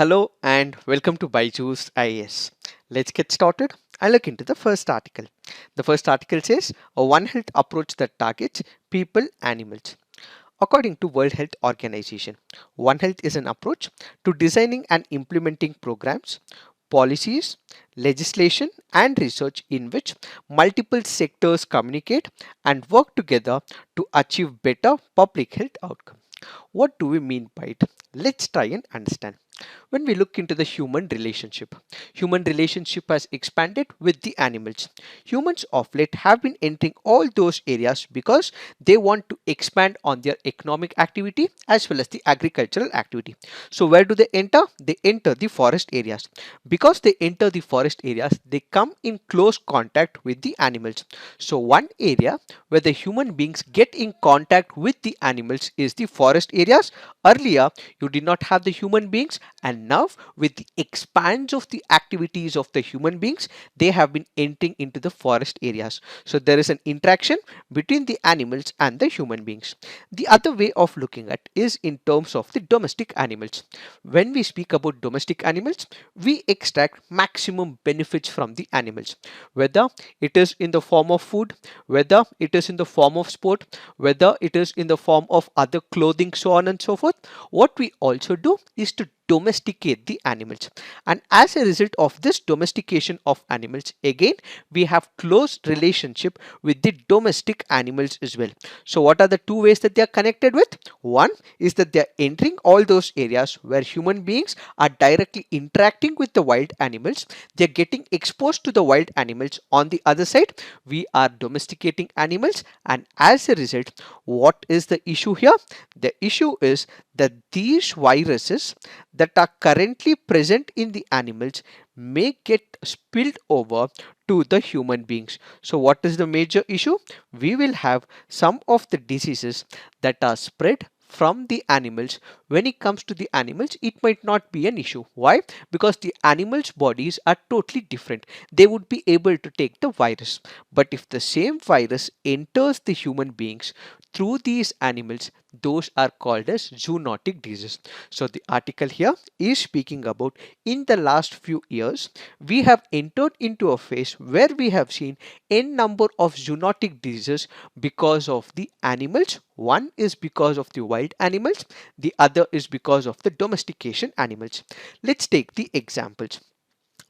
Hello and welcome to Byju's IAS. Let's get started. I look into the first article. The first article says a One Health approach that targets people, animals. According to World Health Organization, One Health is an approach to designing and implementing programs, policies, legislation, and research in which multiple sectors communicate and work together to achieve better public health outcomes. What do we mean by it? Let's try and understand. When we look into the human relationship has expanded with the animals. Humans of late have been entering all those areas because they want to expand on their economic activity as well as the agricultural activity. So where do they enter? They enter the forest areas. Because they enter the forest areas, they come in close contact with the animals. So one area where the human beings get in contact with the animals is the forest areas. Earlier, you did not have the human beings, and now with the expanse of the activities of the human beings, they have been entering into the forest areas. So there is an interaction between the animals and the human beings. The other way of looking at is in terms of the domestic animals. When we speak about domestic animals, we extract maximum benefits from the animals, whether it is in the form of food, whether it is in the form of sport, whether it is in the form of other clothing, so on and so forth. What we also do is to domesticate the animals, and as a result of this domestication of animals, again we have close relationship with the domestic animals as well. So what are the two ways that they are connected with? One is that they are entering all those areas where human beings are directly interacting with the wild animals. They are getting exposed to the wild animals. On the other side, we are domesticating animals, and as a result, what is the issue here? The issue is that these viruses that are currently present in the animals may get spilled over to the human beings. So what is the major issue? We will have some of the diseases that are spread from the animals. When it comes to the animals, it might not be an issue. Why? Because the animals bodies are totally different. They would be able to take the virus, but if the same virus enters the human beings through these animals, those are called as zoonotic diseases. So the article here is speaking about in the last few years, we have entered into a phase where we have seen n number of zoonotic diseases because of the animals. One is because of the wild animals, the other is because of the domestication animals. Let's take the examples.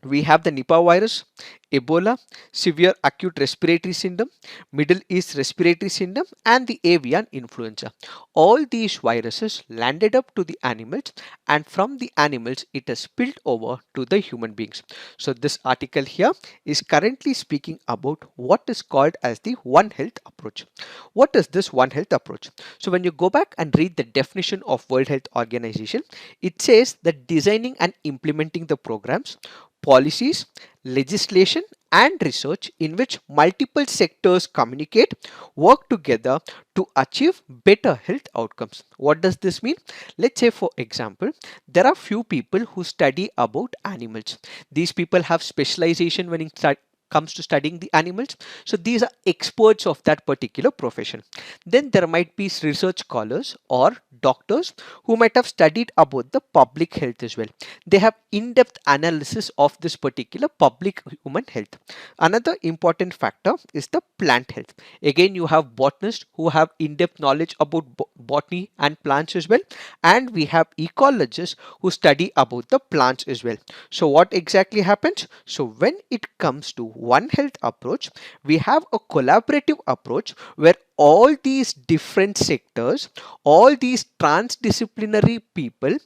We have the Nipah virus, Ebola, severe acute respiratory syndrome, Middle East respiratory syndrome, and the avian influenza. All these viruses landed up to the animals, and from the animals it has spilled over to the human beings. So this article here is currently speaking about what is called as the One Health approach. What is this One Health approach? So when you go back and read the definition of World Health Organization, it says that designing and implementing the programs, policies, legislation, and research in which multiple sectors communicate, work together to achieve better health outcomes. What does this mean? Let's say, for example, there are few people who study about animals. These people have specialization when it comes to studying the animals. So these are experts of that particular profession. Then there might be research scholars or doctors who might have studied about the public health as well. They have in-depth analysis of this particular public human health. Another important factor is the plant health. Again, you have botanists who have in-depth knowledge about botany and plants as well, and we have ecologists who study about the plants as well. So what exactly happens? So when it comes to One Health approach, we have a collaborative approach where all these different sectors, all these transdisciplinary people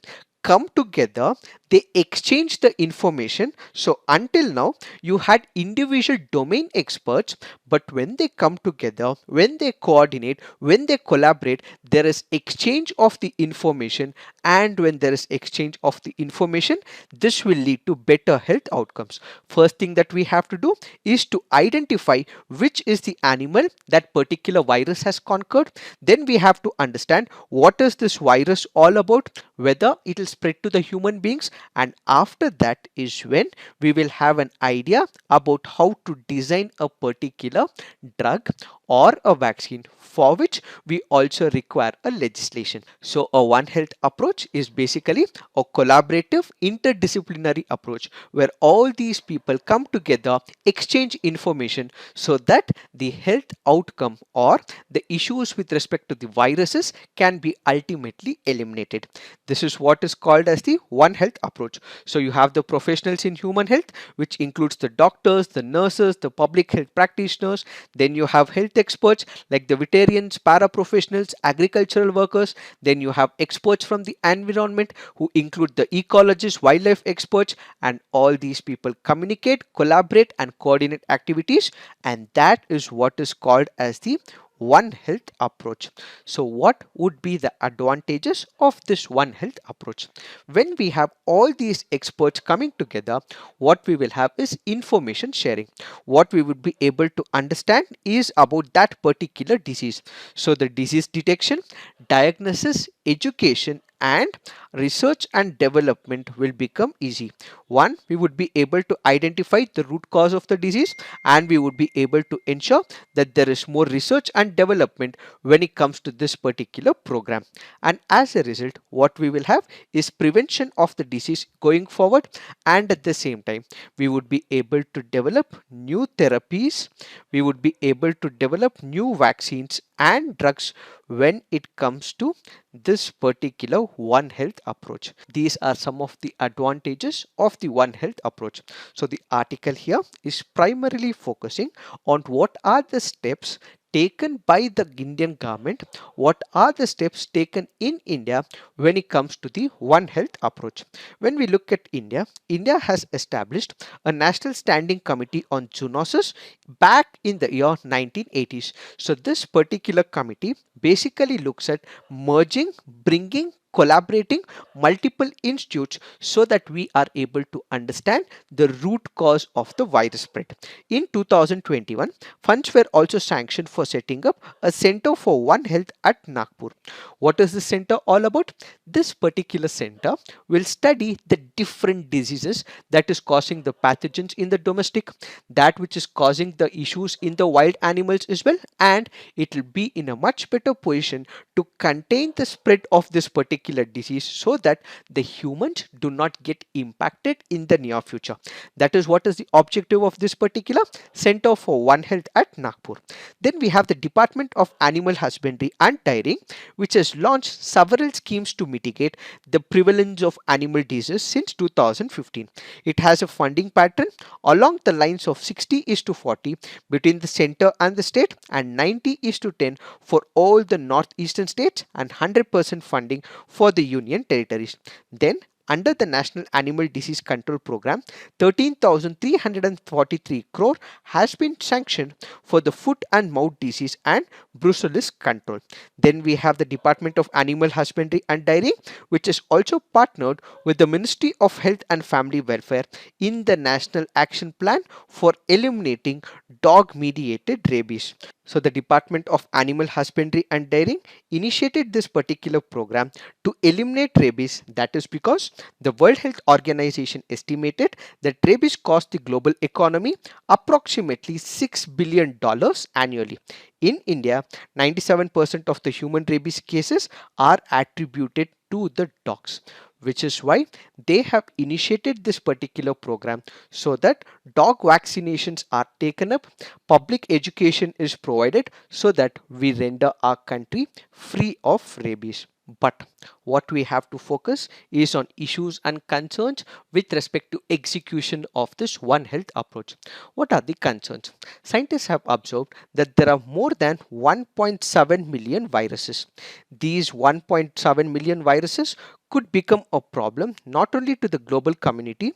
come together, they exchange the information. So until now you had individual domain experts, but when they come together, when they coordinate, when they collaborate, there is exchange of the information, and when there is exchange of the information, this will lead to better health outcomes. First thing that we have to do is to identify which is the animal that particular virus has conquered. Then we have to understand what is this virus all about, whether it will spread to the human beings, and after that is when we will have an idea about how to design a particular drug or a vaccine, for which we also require a legislation. So a One Health approach is basically a collaborative interdisciplinary approach where all these people come together, exchange information so that the health outcome or the issues with respect to the viruses can be ultimately eliminated. This is what is called as the One Health approach. So you have the professionals in human health, which includes the doctors, the nurses, the public health practitioners. Then you have health experts like the veterinarians, paraprofessionals, agricultural workers. Then you have experts from the environment who include the ecologists, wildlife experts, and all these people communicate, collaborate, and coordinate activities. And that is what is called as the One Health approach. So what would be the advantages of this One Health approach? When we have all these experts coming together, what we will have is information sharing. What we would be able to understand is about that particular disease. So the disease detection, diagnosis, education, and research and development will become easy. One, we would be able to identify the root cause of the disease, and we would be able to ensure that there is more research and development when it comes to this particular program. And as a result, what we will have is prevention of the disease going forward, and at the same time we would be able to develop new therapies, we would be able to develop new vaccines and drugs when it comes to this particular One Health approach. These are some of the advantages of the One Health approach. So the article here is primarily focusing on what are the steps taken by the Indian government, what are the steps taken in India when it comes to the One Health approach. When we look at India, India has established a National Standing Committee on Zoonosis back in the year 1980s. So this particular committee basically looks at merging, bringing, collaborating multiple institutes so that we are able to understand the root cause of the virus spread. In 2021, funds were also sanctioned for setting up a center for One Health at Nagpur. What is this center all about? This particular center will study the different diseases that is causing the pathogens in the domestic, that which is causing the issues in the wild animals as well, and it will be in a much better position to contain the spread of this particular disease so that the humans do not get impacted in the near future. That is what is the objective of this particular Center for One Health at Nagpur. Then we have the Department of Animal Husbandry and Dairying, which has launched several schemes to mitigate the prevalence of animal disease since 2015. It has a funding pattern along the lines of 60 is to 40 between the center and the state, and 90 is to 10 for all the northeastern states, and 100% funding for the union territories. Then under the National Animal Disease Control Program, 13,343 crore has been sanctioned for the foot and mouth disease and brucellosis control. Then we have the Department of Animal Husbandry and Dairy, which is also partnered with the Ministry of Health and Family Welfare in the National Action Plan for eliminating dog-mediated rabies. So the Department of Animal Husbandry and Dairying initiated this particular program to eliminate rabies. That is because the World Health Organization estimated that rabies cost the global economy approximately $6 billion annually. In India, 97% of the human rabies cases are attributed to the dogs, which is why they have initiated this particular program so that dog vaccinations are taken up, public education is provided so that we render our country free of rabies. But what we have to focus is on issues and concerns with respect to execution of this One Health approach. What are the concerns? Scientists have observed that there are more than 1.7 million viruses. These 1.7 million viruses could become a problem not only to the global community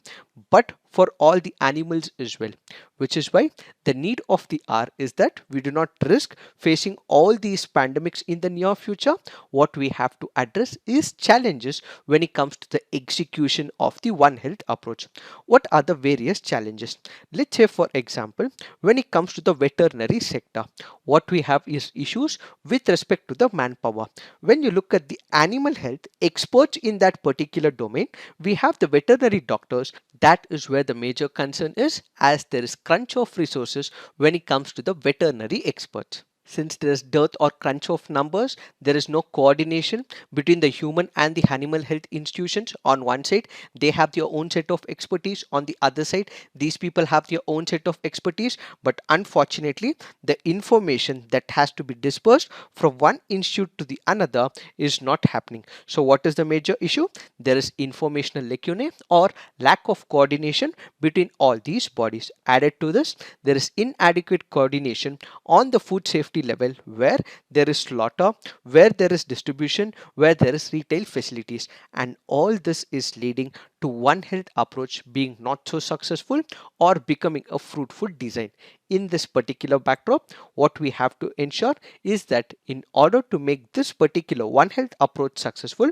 but for all the animals as well, which is why the need of the hour is that we do not risk facing all these pandemics in the near future. What we have to address is challenges when it comes to the execution of the One Health approach. What are the various challenges? Let's say, for example, when it comes to the veterinary sector, what we have is issues with respect to the manpower. When you look at the animal health experts in that particular domain, we have the veterinary doctors. That is where the major concern is, as there is crunch of resources when it comes to the veterinary experts. Since there is dearth or crunch of numbers, there is no coordination between the human and the animal health institutions. On one side, they have their own set of expertise. On the other side, these people have their own set of expertise. But unfortunately, the information that has to be dispersed from one institute to the another is not happening. So what is the major issue? There is informational lacunae or lack of coordination between all these bodies. Added to this, there is inadequate coordination on the food safety level, where there is slaughter, where there is distribution, where there is retail facilities, and all this is leading to One Health approach being not so successful or becoming a fruitful design. In this particular backdrop, what we have to ensure is that in order to make this particular One Health approach successful,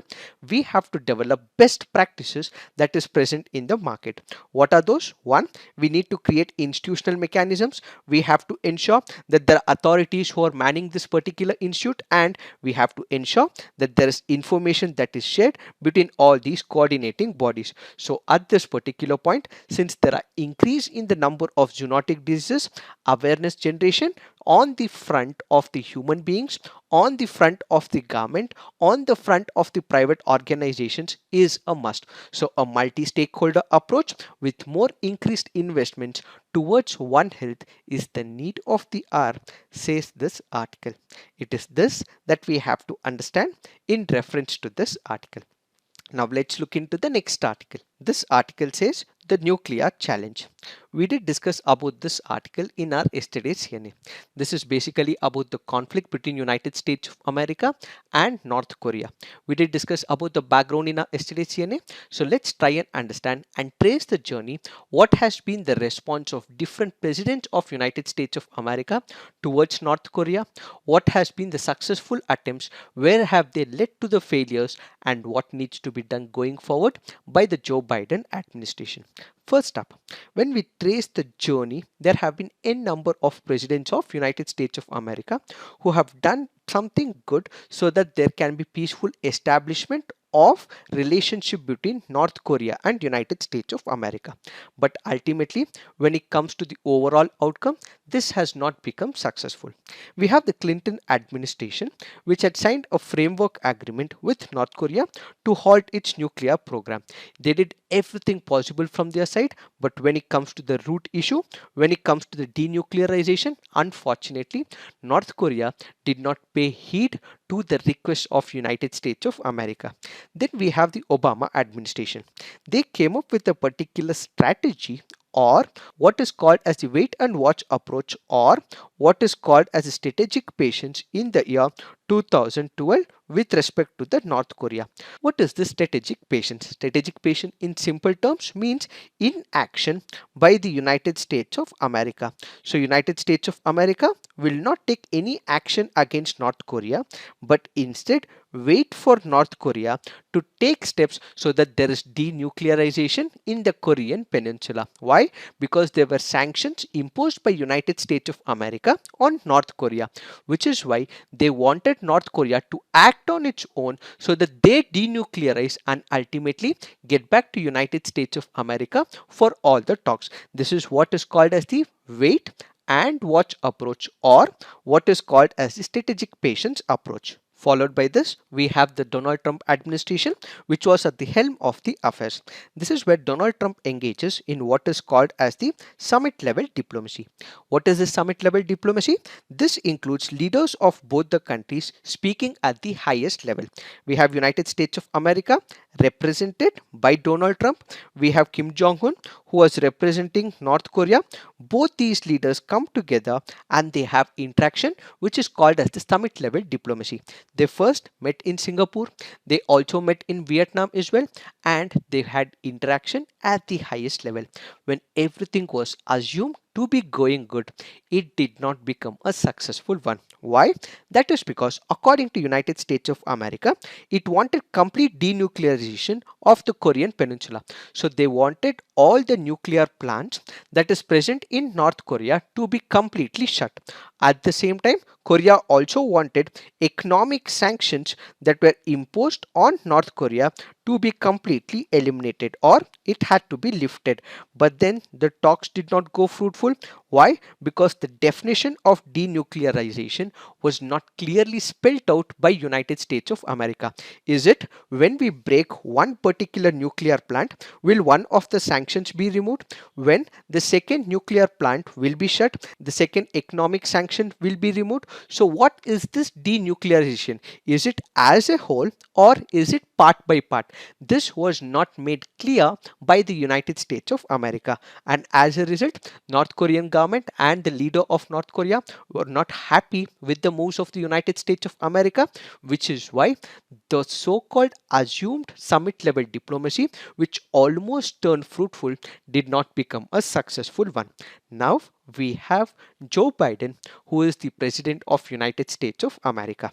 we have to develop best practices that is present in the market. What are those? One, we need to create institutional mechanisms. We have to ensure that there are authorities who are manning this particular institute, and we have to ensure that there is information that is shared between all these coordinating bodies. So at this particular point, since there are increase in the number of zoonotic diseases, awareness generation on the front of the human beings, on the front of the government, on the front of the private organizations is a must. So a multi-stakeholder approach with more increased investments towards One Health is the need of the hour, says this article. It is this that we have to understand in reference to this article. Now let's look into the next article. This article says the nuclear challenge. We did discuss about this article in our yesterday's CNA. This is basically about the conflict between United States of America and North Korea. We did discuss about the background in our yesterday's CNA. So let's try and understand and trace the journey. What has been the response of different presidents of United States of America towards North Korea? What has been the successful attempts? Where have they led to the failures? And what needs to be done going forward by the Joe Biden administration? First up, when we trace the journey, there have been a number of presidents of United States of America who have done something good so that there can be peaceful establishment of relationship between North Korea and United States of America. But ultimately, when it comes to the overall outcome, this has not become successful. We have the Clinton administration, which had signed a framework agreement with North Korea to halt its nuclear program. They did everything possible from their side, but when it comes to the root issue, when it comes to the denuclearization, unfortunately, North Korea did not pay heed to the request of United States of America. Then we have the Obama administration. They came up with a particular strategy, or what is called as the wait and watch approach, or what is called as a strategic patience in the year 2012 with respect to the North Korea. What is this strategic patience? Strategic patience in simple terms means inaction by the United States of America. So United States of America will not take any action against North Korea, but instead wait for North Korea to take steps so that there is denuclearization in the Korean peninsula. Why? Because there were sanctions imposed by United States of America on North Korea, which is why they wanted North Korea to act on its own so that they denuclearize and ultimately get back to United States of America for all the talks. This is what is called as the wait and watch approach, or what is called as the strategic patience approach. Followed by this, we have the Donald Trump administration, which was at the helm of the affairs. This is where Donald Trump engages in what is called as the summit level diplomacy. What is the summit level diplomacy? This includes leaders of both the countries speaking at the highest level. We have United States of America represented by Donald Trump. We have Kim Jong-un, who was representing North Korea. Both these leaders come together and they have interaction, which is called as the summit level diplomacy. They first met in Singapore, they also met in Vietnam as well, and they had interaction at the highest level. When everything was assumed to be going good, it did not become a successful one. Why? That is because according to United States of America, it wanted complete denuclearization of the Korean peninsula. So they wanted all the nuclear plants that is present in North Korea to be completely shut. At the same time, Korea also wanted economic sanctions that were imposed on North Korea to be completely eliminated, or it had to be lifted. But then the talks did not go fruitful. Why? Because the definition of denuclearization was not clearly spelled out by United States of America. Is it when we break one particular nuclear plant, will one of the sanctions be removed? When the second nuclear plant will be shut, the second economic sanction will be removed. So what is this denuclearization? Is it as a whole or is it part by part? This was not made clear by the United States of America, and as a result, North Korean government and the leader of North Korea were not happy with the moves of the United States of America, which is why the so-called assumed summit level diplomacy, which almost turned fruitful, did not become a successful one. Now we have Joe Biden, who is the president of United States of America.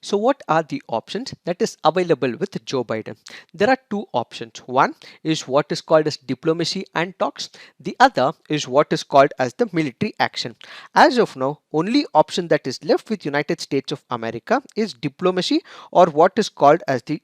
So what are the options that is available with Joe Biden? There are two options. One is what is called as diplomacy and talks. The other is what is called as the military action. As of now, only option that is left with United States of America is diplomacy, or what is called as the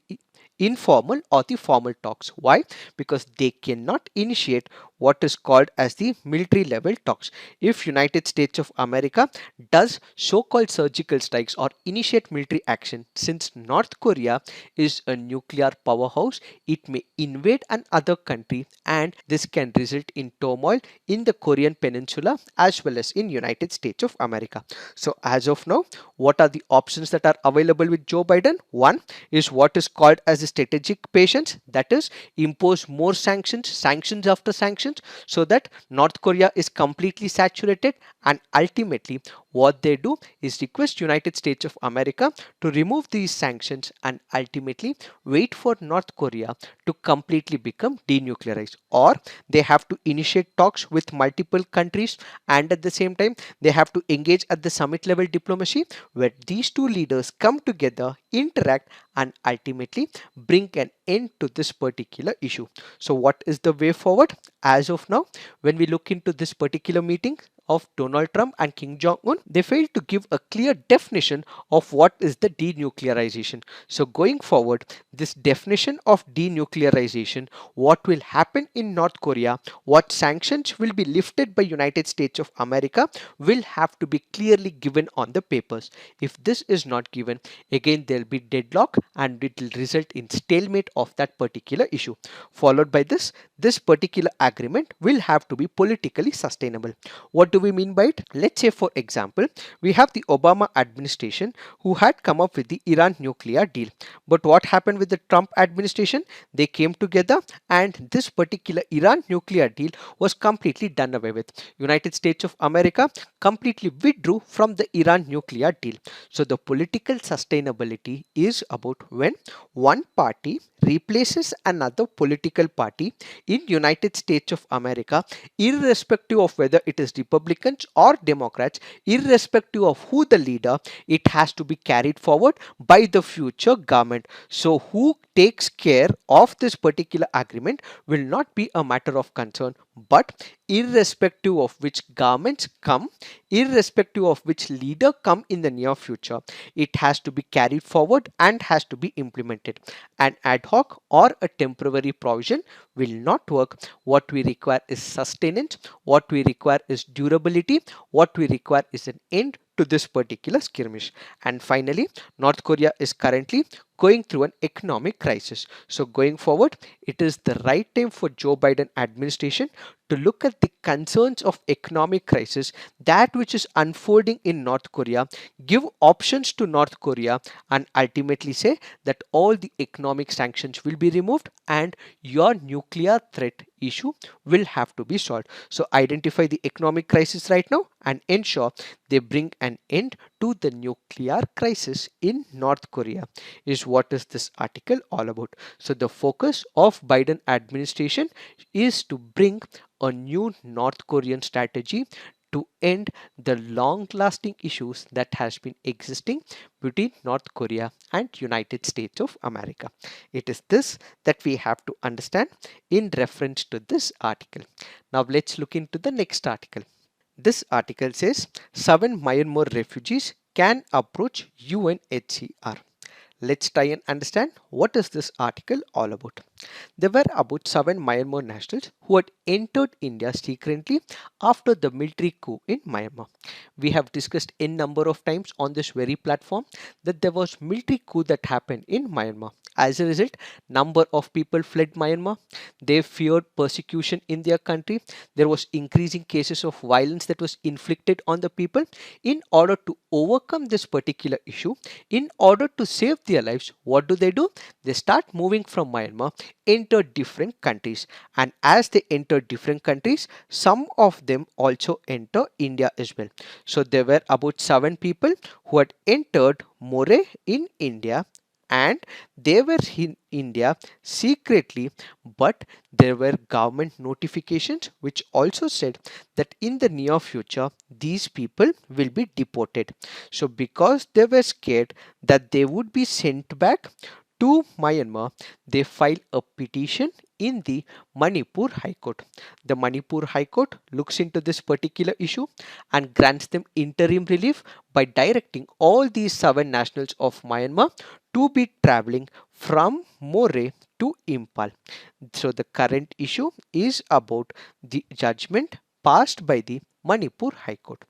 informal or the formal talks. Why? Because they cannot initiate what is called as the military level talks. If United States of America does so-called surgical strikes or initiate military action, since North Korea is a nuclear powerhouse, it may invade another country, and this can result in turmoil in the Korean peninsula as well as in United States of America. So as of now, what are the options that are available with Joe Biden? One is what is called as the strategic patience, that is impose more sanctions, sanctions after sanctions, so that North Korea is completely saturated, and ultimately what they do is request United States of America to remove these sanctions and ultimately wait for North Korea to completely become denuclearized, or they have to initiate talks with multiple countries, and at the same time they have to engage at the summit level diplomacy where these two leaders come together, interact, and ultimately bring an end to this particular issue. So what is the way forward? As of now, when we look into this particular meeting of Donald Trump and Kim Jong-un, they failed to give a clear definition of what is the denuclearization. So going forward, this definition of denuclearization, what will happen in North Korea, what sanctions will be lifted by United States of America, will have to be clearly given on the papers. If this is not given, again there will be deadlock and it will result in stalemate of that particular issue. Followed by this particular agreement will have to be politically sustainable. What do we mean by it? Let's say, for example, we have the Obama administration who had come up with the Iran nuclear deal. But what happened with the Trump administration? They came together and this particular Iran nuclear deal was completely done away with. United States of America completely withdrew from the Iran nuclear deal. So the political sustainability is about when one party replaces another political party in United States of America, irrespective of whether it is Republicans or Democrats, irrespective of who the leader, it has to be carried forward by the future government. So who takes care of this particular agreement will not be a matter of concern, but irrespective of which governments come, irrespective of which leader come in the near future, it has to be carried forward and has to be implemented. An ad hoc or a temporary provision will not work. What we require is sustenance, what we require is durability, what we require is an end to this particular skirmish. And finally, North Korea is currently going through an economic crisis. So going forward, it is the right time for Joe Biden administration to look at the concerns of economic crisis, that which is unfolding in North Korea, give options to North Korea, and ultimately say that all the economic sanctions will be removed and your nuclear threat issue will have to be solved. So identify the economic crisis right now and ensure they bring an end to the nuclear crisis in North Korea, is what is this article all about. So the focus of Biden administration is to bring a new North Korean strategy to end the long lasting issues that has been existing between North Korea and United States of America. It is this that we have to understand in reference to this article. Now let's look into the next article. This article says 7 Myanmar refugees can approach UNHCR. Let's try and understand what is this article all about. There were about 7 Myanmar nationals who had entered India secretly after the military coup in Myanmar. We have discussed a number of times on this very platform that there was military coup that happened in Myanmar. As a result, number of people fled Myanmar. They feared persecution in their country. There was increasing cases of violence that was inflicted on the people. In order to overcome this particular issue, in order to save their lives, what do? They start moving from Myanmar, enter different countries, and as they enter different countries, some of them also enter India as well. So there were about 7 people who had entered More in India, and they were in India secretly, but there were government notifications which also said that in the near future these people will be deported. So because they were scared that they would be sent back to Myanmar, they filed a petition in the Manipur High Court. The Manipur High Court looks into this particular issue and grants them interim relief by directing all these 7 nationals of Myanmar to be traveling from More to Impal. So the current issue is about the judgment passed by the Manipur High Court.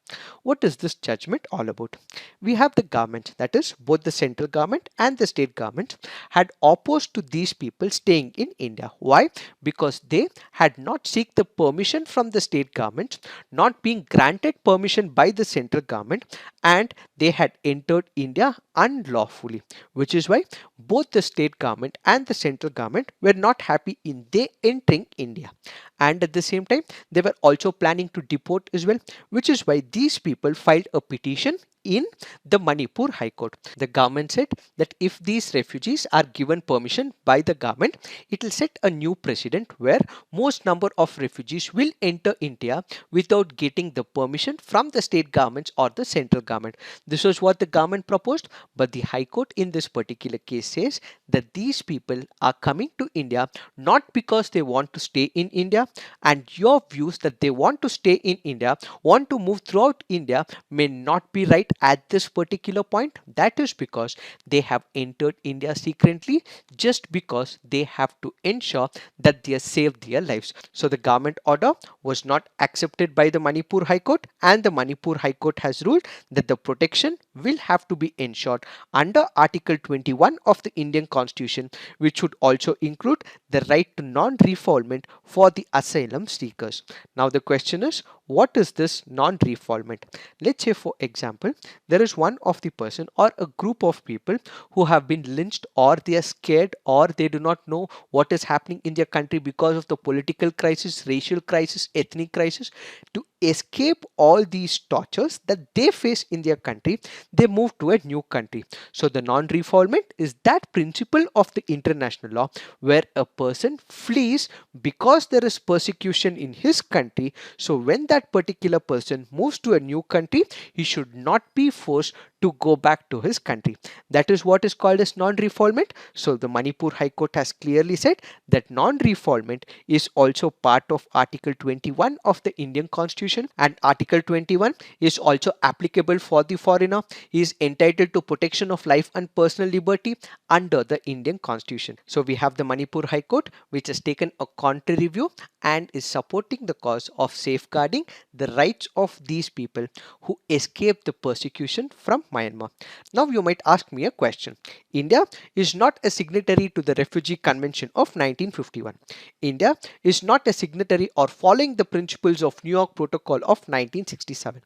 What is this judgment all about? We have the government, that is both the central government and the state government, had opposed to these people staying in India. Why? Because they had not seek the permission from the state government, not being granted permission by the central government, and they had entered India unlawfully, which is why both the state government and the central government were not happy in they entering India. And at the same time, they were also planning to deport as well, which is why these people filed a petition in the Manipur High Court. The government said that if these refugees are given permission by the government, it will set a new precedent where most number of refugees will enter India without getting the permission from the state governments or the central government. This was what the government proposed, but the High Court in this particular case says that these people are coming to India not because they want to stay in India, and your views that they want to stay in India, want to move throughout India may not be right at this particular point. That is because they have entered India secretly just because they have to ensure that they save their lives. So the government order was not accepted by the Manipur High Court, and the Manipur High Court has ruled that the protection will have to be ensured under Article 21 of the Indian Constitution, which would also include the right to non-refoulement for the asylum seekers. Now the question is, what is this non-refoulement? Let's say for example, there is one of the person or a group of people who have been lynched, or they are scared, or they do not know what is happening in their country because of the political crisis, racial crisis, ethnic crisis. To escape all these tortures that they face in their country, they move to a new country. So the non-refoulement is that principle of the international law where a person flees because there is persecution in his country. So when that particular person moves to a new country, he should not be forced to go back to his country. That is what is called as non-refoulement. So the Manipur High Court has clearly said that non-refoulement is also part of Article 21 of the Indian Constitution, and Article 21 is also applicable for the foreigner. He is entitled to protection of life and personal liberty under the Indian Constitution. So we have the Manipur High Court, which has taken a contrary view and is supporting the cause of safeguarding the rights of these people who escape the persecution from Myanmar. Now you might ask me a question. India is not a signatory to the Refugee Convention of 1951. India is not a signatory or following the principles of New York Protocol of 1967.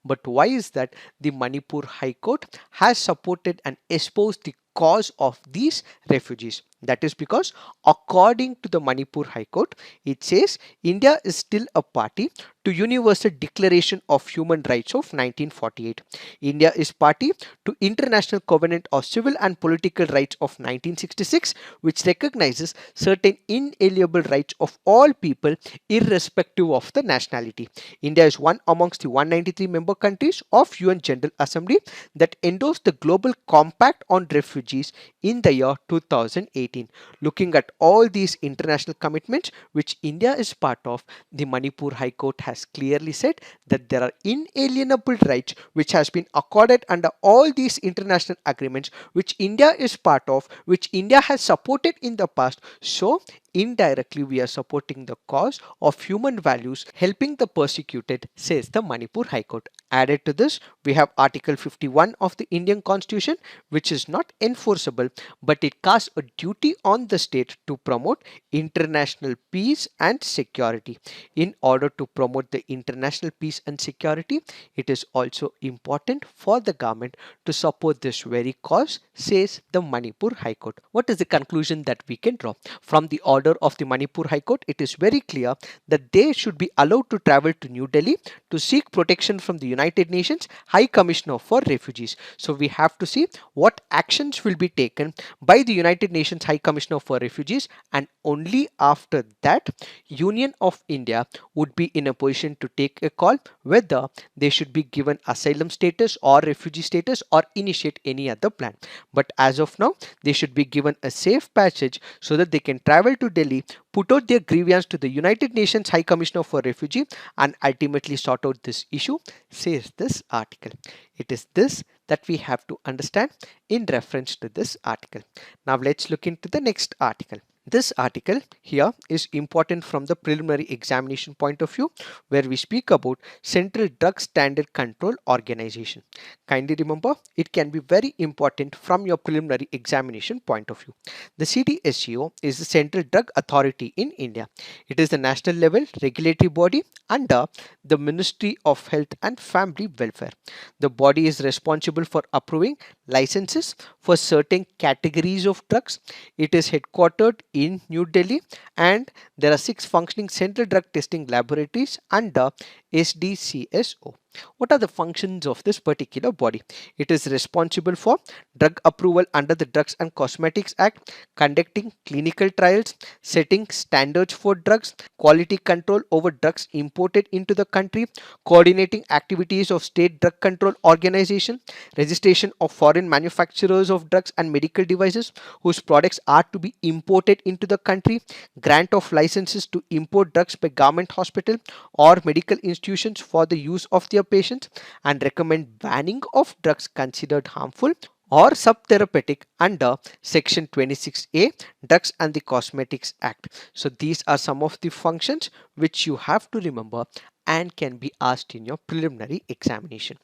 But why is that the Manipur High Court has supported and espoused the cause of these refugees? That is because according to the Manipur High Court, it says India is still a party to Universal Declaration of Human Rights of 1948. India is party to International Covenant of Civil and Political Rights of 1966, which recognizes certain inalienable rights of all people irrespective of the nationality. India is one amongst the 193 member countries of UN General Assembly that endorsed the Global Compact on Refugees in the year 2018. 2018. Looking at all these international commitments which India is part of, the Manipur High Court has clearly said that there are inalienable rights which has been accorded under all these international agreements which India is part of, which India has supported in the past. So indirectly we are supporting the cause of human values, helping the persecuted, says the Manipur High Court. Added to this, we have Article 51 of the Indian Constitution, which is not enforceable, but it casts a duty on the state to promote international peace and security. In order to promote the international peace and security, it is also important for the government to support this very cause, says the Manipur High Court. What is the conclusion that we can draw from the order of the Manipur High Court? It is very clear that they should be allowed to travel to New Delhi to seek protection from the United Nations High Commissioner for Refugees. So we have to see what actions will be taken by the United Nations High Commissioner for Refugees, and only after that Union of India would be in a position to take a call whether they should be given asylum status or refugee status or initiate any other plan. But as of now, they should be given a safe passage so that they can travel to Delhi, put out their grievance to the United Nations High Commissioner for Refugee, and ultimately sort out this issue, says this article. It is this that we have to understand in reference to this article. Now let's look into the next article. This article here is important from the preliminary examination point of view, where we speak about Central Drug Standard Control Organization. Kindly remember, it can be very important from your preliminary examination point of view. The CDSCO is the Central Drug Authority in India. It is the national level regulatory body under the Ministry of Health and Family Welfare. The body is responsible for approving licenses for certain categories of drugs. It is headquartered in New Delhi, and there are 6 functioning central drug testing laboratories under SDCSO. What are the functions of this particular body? It is responsible for drug approval under the Drugs and Cosmetics Act, conducting clinical trials, setting standards for drugs, quality control over drugs imported into the country, coordinating activities of state drug control organization, registration of foreign manufacturers of drugs and medical devices whose products are to be imported into the country, grant of licenses to import drugs by government hospital or medical institutions for the use of their patients, and recommend banning of drugs considered harmful or subtherapeutic under section 26A Drugs and the Cosmetics Act. So these are some of the functions which you have to remember and can be asked in your preliminary examination.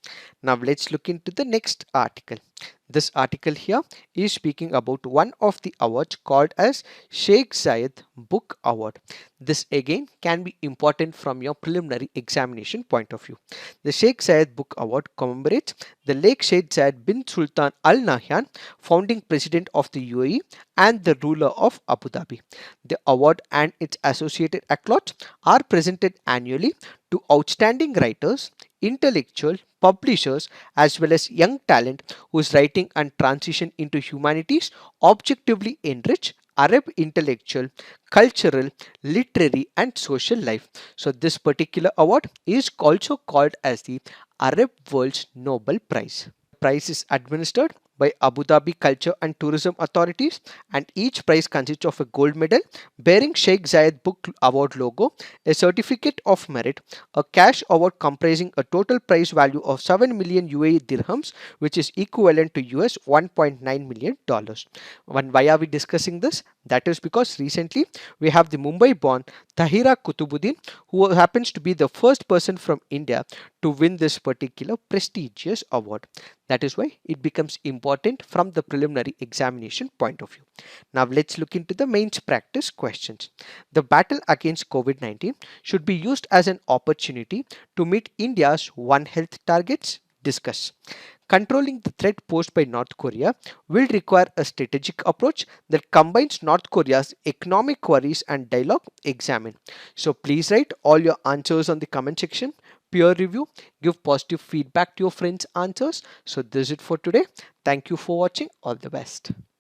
Now let's look into the next article. This article here is speaking about one of the awards called as Sheikh Zayed Book Award. This again can be important from your preliminary examination point of view. The Sheikh Zayed Book Award commemorates the late Sheikh Zayed bin Sultan Al Nahyan, founding president of the UAE and the ruler of Abu Dhabi. The award and its associated accolades are presented annually to outstanding writers, intellectual, publishers, as well as young talent whose writing and transition into humanities objectively enrich Arab intellectual, cultural, literary, and social life. So this particular award is also called as the Arab World's Nobel Prize. The prize is administered by Abu Dhabi Culture and Tourism Authorities, and each prize consists of a gold medal bearing Sheikh Zayed Book Award logo, a certificate of merit, a cash award comprising a total prize value of 7 million UAE dirhams, which is equivalent to US $1.9 million. Why are we discussing this? That is because recently we have the Mumbai born Tahira Kutubuddin, who happens to be the first person from India to win this particular prestigious award. That is why it becomes important from the preliminary examination point of view. Now let's look into the mains practice questions. The battle against COVID-19 should be used as an opportunity to meet India's One Health targets. Discuss. Controlling the threat posed by North Korea will require a strategic approach that combines North Korea's economic worries and dialogue. Examine. So please write all your answers on the comment section. Peer review, give positive feedback to your friends' answers. So this is it for today. Thank you for watching. All the best.